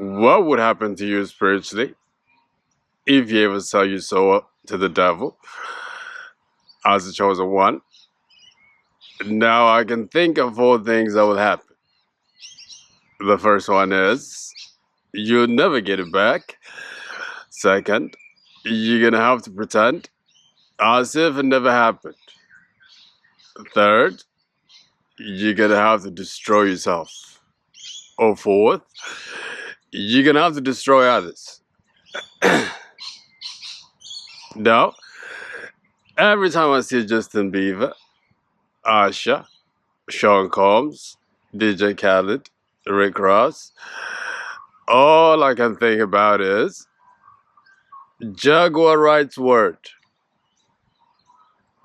What would happen to you spiritually if you ever sell your soul to the devil as the chosen one? Now I can think of four things that will happen. The first one is you'll never get it back. Second, you're gonna have to pretend as if it never happened. Third, you're gonna have to destroy yourself. Or fourth, you're gonna have to destroy others. Now, every time I see Justin Bieber, Asha, Sean Combs, DJ Khaled, Rick Ross, all I can think about is Jaguar Wright's word.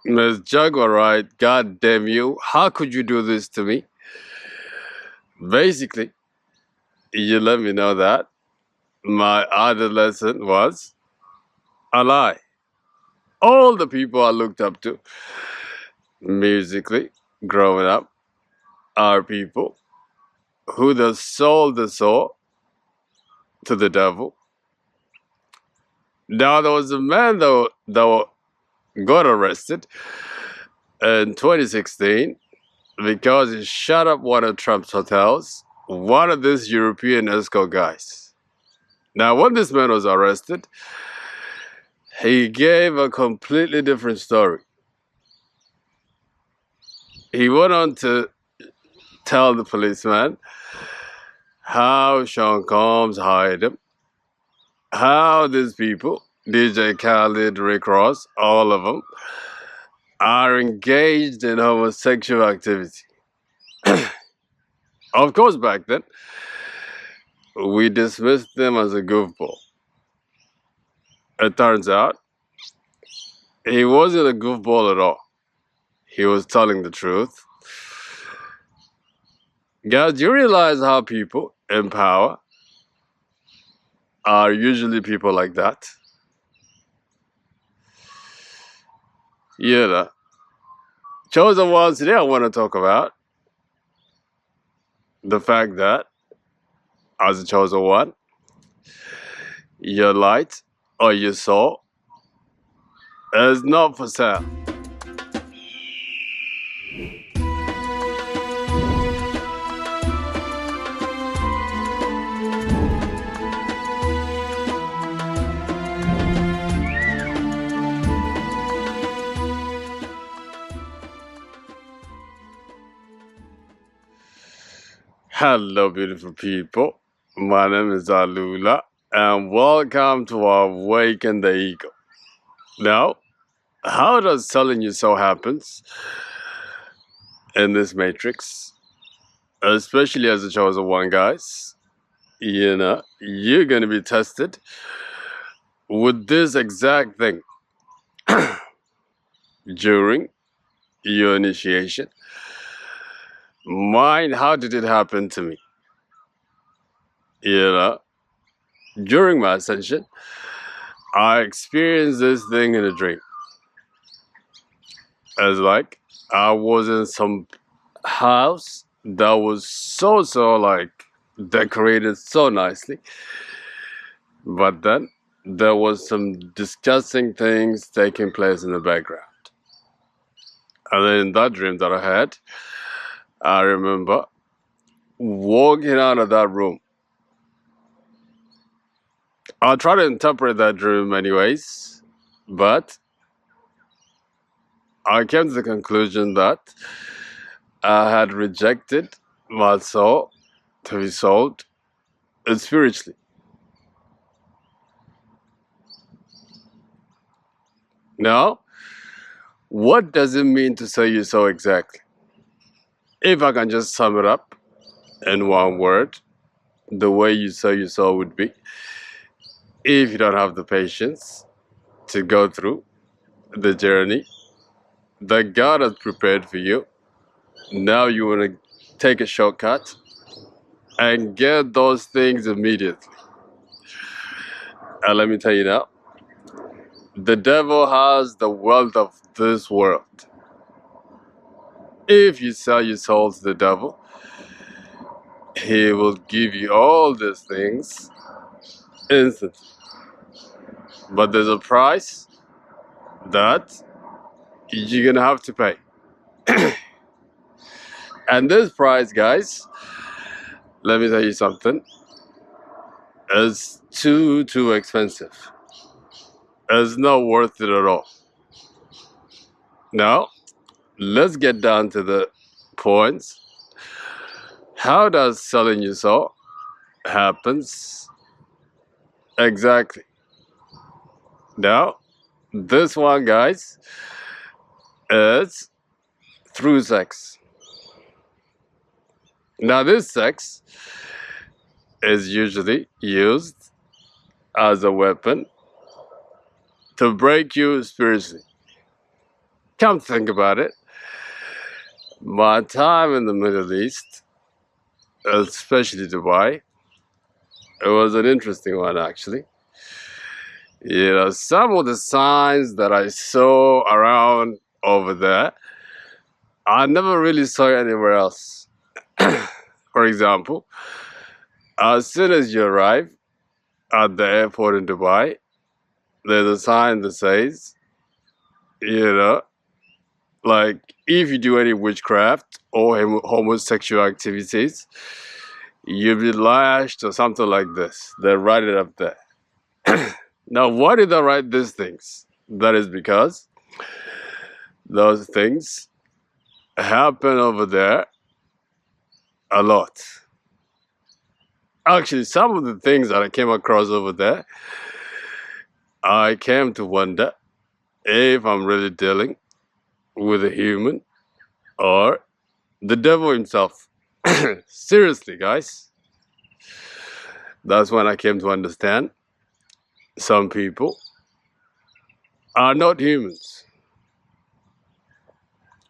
Miss Jaguar Wright, God damn you, how could you do this to me? Basically, you let me know that my other lesson was a lie. All the people I looked up to musically growing up are people who they sold the soul to the devil. Now there was a man that got arrested in 2016 because he shut up one of Trump's hotels, one of these European escort guys. Now when this man was arrested, he gave a completely different story. He went on to tell the policeman how Sean Combs hired him, how these people, DJ Khaled, Rick Ross, all of them, are engaged in homosexual activity. Of course, back then, we dismissed them as a goofball. It turns out, he wasn't a goofball at all. He was telling the truth. Guys, you realize how people in power are usually people like that? Yeah. Chosen ones, today I want to talk about the fact that, as a chosen one, your light or your soul is not for sale. Hello, beautiful people. My name is Alula, and welcome to Awaken the Ego. Now, how does selling your soul happens in this matrix, especially as a chosen one, guys? You're gonna be tested with this exact thing during your initiation. Mine, how did it happen to me? During my ascension, I experienced this thing in a dream. It's like I was in some house that was so like decorated so nicely, but then there was some disgusting things taking place in the background. And then in that dream that I had, I remember walking out of that room. I'll try to interpret that dream anyways, but I came to the conclusion that I had rejected my soul to be sold spiritually. Now, what does it mean to sell your soul exactly? If I can just sum it up in one word, the way you sell your soul would be, if you don't have the patience to go through the journey that God has prepared for you, now you want to take a shortcut and get those things immediately. And let me tell you now, the devil has the wealth of this world. If you sell your soul to the devil, he will give you all these things instantly. But there's a price that you're gonna have to pay. And this price, guys, let me tell you something, is too expensive. It's not worth it at all. Now, let's get down to the points. How does selling your soul happens exactly? Now, this one, guys, is through sex. Now, this sex is usually used as a weapon to break you spiritually. Come think about it. My time in the Middle East, especially Dubai, it was an interesting one actually. You know, some of the signs that I saw around over there, I never really saw anywhere else. For example, as soon as you arrive at the airport in Dubai, there's a sign that says, you know, like if you do any witchcraft or homosexual activities, you'll be lashed or something like this. They write it up there. Now, why did they write these things? That is because those things happen over there a lot. Actually, some of the things that I came across over there, I came to wonder if I'm really dealing with a human or the devil himself. Seriously, guys. That's when I came to understand some people are not humans.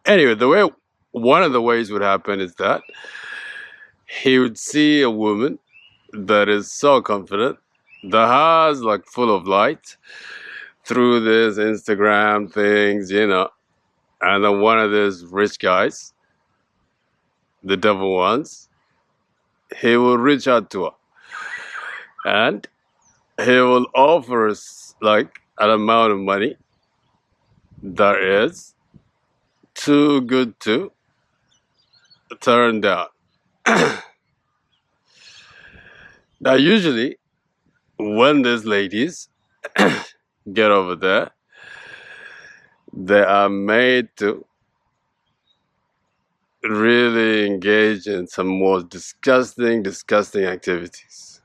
Anyway, one of the ways would happen is that he would see a woman that is so confident, that has like full of light through this Instagram things, you know, and then one of these rich guys, the devil ones, he will reach out to her and he will offer us like an amount of money that is too good to turn down. Now, usually, when these ladies get over there, they are made to really engage in some more disgusting activities.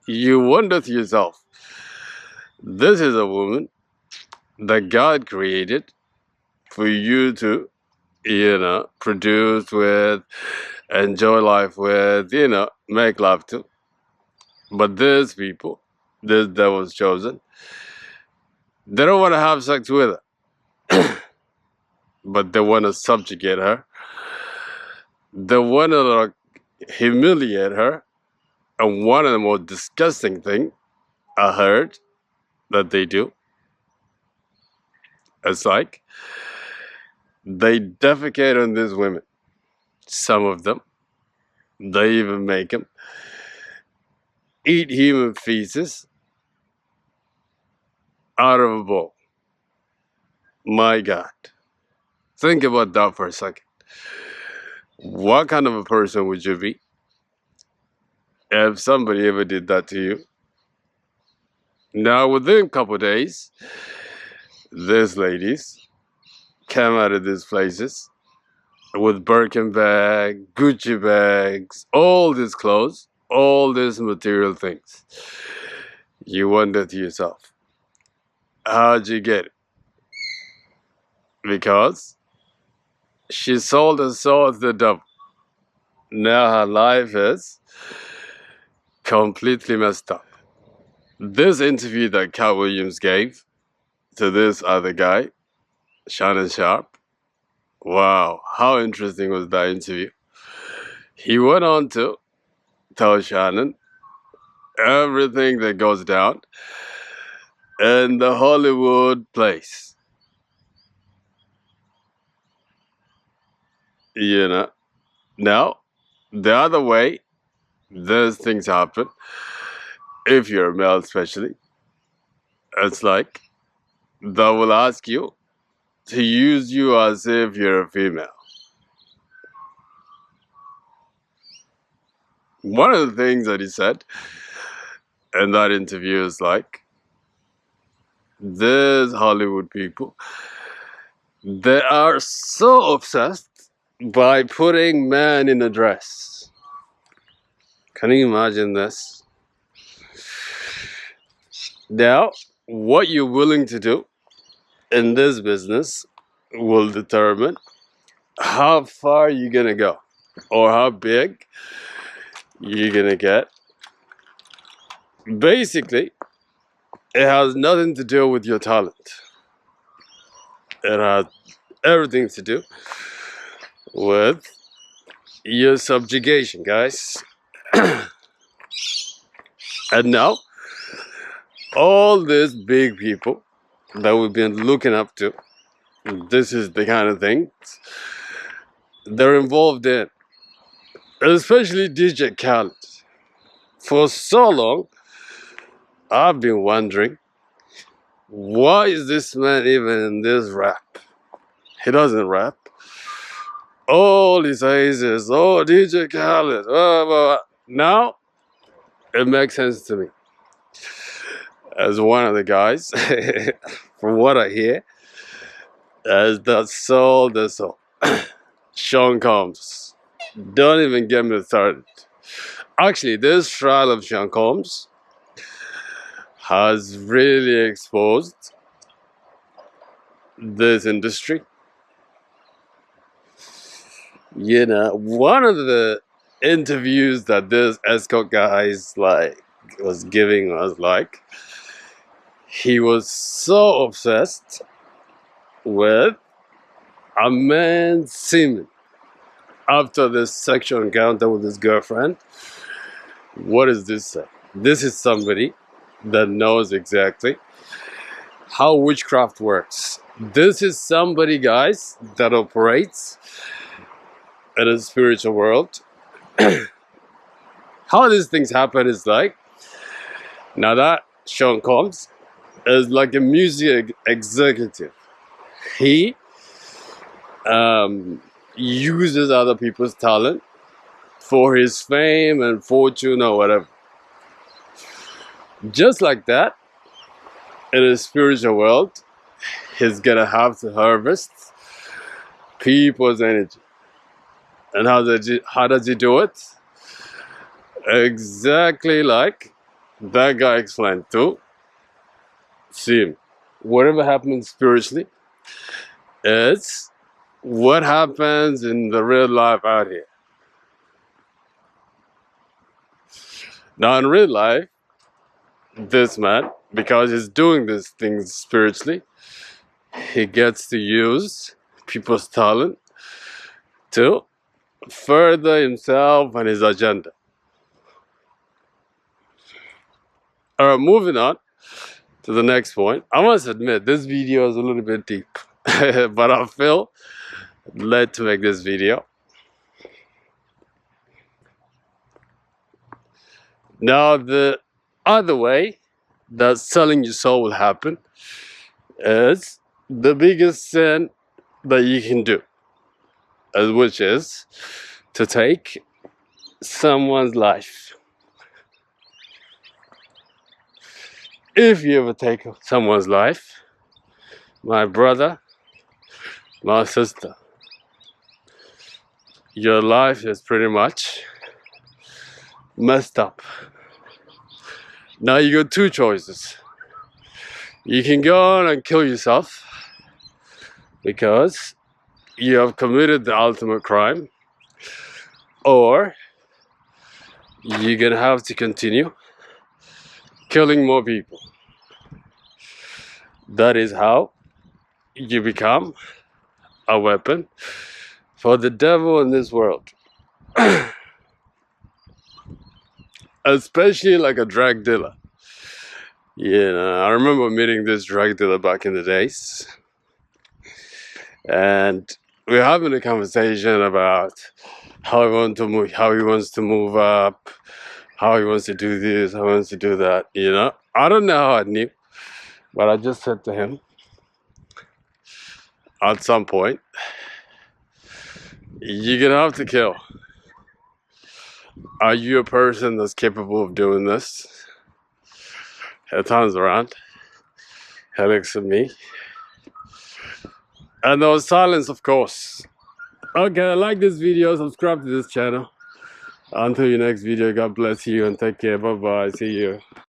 You wonder to yourself, this is a woman that God created for you to, you know, produce with, enjoy life with, you know, make love to. But these people, this devil's chosen, they don't want to have sex with her, but they want to subjugate her. They want to like, humiliate her. And one of the most disgusting things I heard that they do is like they defecate on these women. Some of them, they even make them eat human feces out of a bowl. My God. Think about that for a second. What kind of a person would you be if somebody ever did that to you? Now, within a couple of days, these ladies came out of these places with Birkin bag, Gucci bags, all these clothes, all these material things. You wonder to yourself, how'd you get it? Because she sold her soul to the devil. Now her life is completely messed up. This interview that Cat Williams gave to this other guy, Shannon Sharp, wow, how interesting was that interview? He went on to tell Shannon everything that goes down in the Hollywood place. You know, now The other way, these things happen. If you're a male, especially, it's like they will ask you to use you as if you're a female. One of the things that he said in that interview is like, these Hollywood people, they are so obsessed by putting men in a dress. Can you imagine this? Now, what you're willing to do in this business will determine how far you're gonna go or how big you're gonna get. Basically, it has nothing to do with your talent. It has everything to do with your subjugation, guys. And now, all these big people that we've been looking up to, this is the kind of thing they're involved in. Especially DJ Khaled. For so long, I've been wondering, why is this man even in this rap? He doesn't rap. All he says is, oh, DJ Khaled. Blah, blah, blah. Now, it makes sense to me. As one of the guys, from what I hear, as the soul, Sean Combs. Don't even get me started. Actually, this trial of Sean Combs has really exposed this industry. You know, one of the interviews that this escort guys was giving was like, he was so obsessed with a man's semen after this sexual encounter with his girlfriend. What does this say? This is somebody that knows exactly how witchcraft works. This is somebody, guys, that operates in a spiritual world. How these things happen is like, now that Sean Combs is like a music executive. He uses other people's talent for his fame and fortune or whatever. Just like that, in a spiritual world, he's gonna have to harvest people's energy. And how does he do it? Exactly like that guy explained too. See, whatever happens spiritually, it's what happens in the real life out here. Now, in real life, this man, because he's doing these things spiritually, he gets to use people's talent to further himself and his agenda. Alright, moving on to the next point. I must admit, this video is a little bit deep, but I feel led to make this video. Now, the other way that selling your soul will happen is the biggest sin that you can do, which is to take someone's life. If you ever take someone's life, my brother, my sister, your life is pretty much messed up. Now you got two choices. You can go on and kill yourself because you have committed the ultimate crime, or you're gonna have to continue killing more people. That is how you become a weapon for the devil in this world. Especially like a drug dealer. You know, I remember meeting this drug dealer back in the days, and we're having a conversation about how how he wants to move up, how he wants to do this, how he wants to do that. I don't know how I knew, but I just said to him at some point, you're gonna have to kill. Are you a person that's capable of doing this? He turns around, he looks at me, and there was silence, of course. Okay, like this video, subscribe to this channel. Until your next video, God bless you and take care. Bye bye. See you.